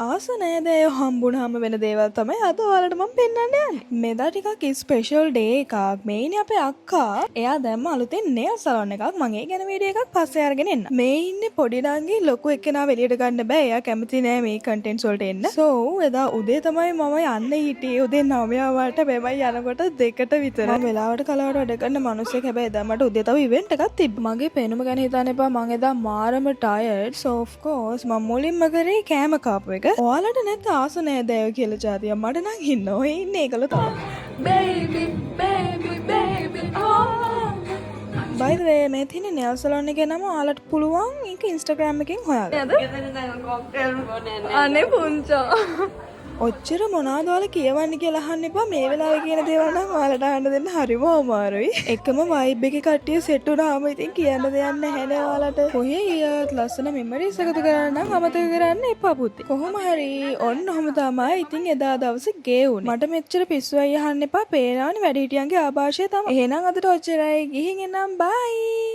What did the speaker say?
ආස නෑදෑයෝ හම්බුනහම වෙන දේවල් තමයි අද ඔයාලට මම පෙන්වන්න යන්නේ. මෙදා ටිකක් ස්පෙෂල් ඩේ එකක්. මේ ඉන්නේ අපේ අක්කා. එයා දැම්ම අලුතෙන් nail salon එකක්. මම ඒ ගැන වීඩියෝ එකක් පස්සේ අරගෙන එන්න. මේ ඉන්නේ පොඩි නංගි ලොකු එක්කෙනාව එළියට ගන්න බෑ. එයා කැමති නෑ මේ කන්ටෙන්ට්ස් වලට එන්න. So එදා උදේ තමයි මම යන්න හිටියේ. උදේ 9 වට මෙමයි යනකොට 2ට විතර. මම වෙලාවට කලාවට වැඩ කරන මිනිස්සෙක්. හැබැයි එදා මට උදේ තව ඉවෙන්ට් එකක් තිබ්බා. මගේ පේනුම ගැන හිතන්න එපා. මම එදා මාරම tired. So of course මම මුලින්ම කරේ කෑම කාපු එක. ඔයාලට නැත්නම් ආස නෑදෑයෝ කියලා જાතියක් මට නම් ඉන්න ඔය ඉන්නේ ඒකල තමයි. baby oh. By the way මේ තියෙන nail salon එකේ නම ඔයාලට පුළුවන් ඒක Instagram එකෙන් හොයාගන්න. අනේ පුංචෝ. ඔච්චර මොනවද ඔයාලා කියවන්නේ කියලා අහන්න එපා. මේ වෙලාවේ කියන දේවල් නම් ඔයාලට අහන්න දෙන්න හරිම අමාරුයි. එකම vibe එකේ කට්ටිය set වුණාම ඉතින් කියන්න දෙයක් නැහැ නේ ඔයාලට. කොහේ ඊයත් ලස්සන memories එකතු කරන්න නම් අමතක කරන්න එපා පුතේ. කොහොම හරි ඔන්න ඔහම තමයි ඉතින් එදා දවසේ ගේ උනේ. මට මෙච්චර පිස්සුවයි අහන්න එපා. පේනවනේ වැඩිහිටියන්ගේ ආభాෂය තමයි. එහෙනම් අදට ඔච්චරයි. ගිහින් එන්නම් bye.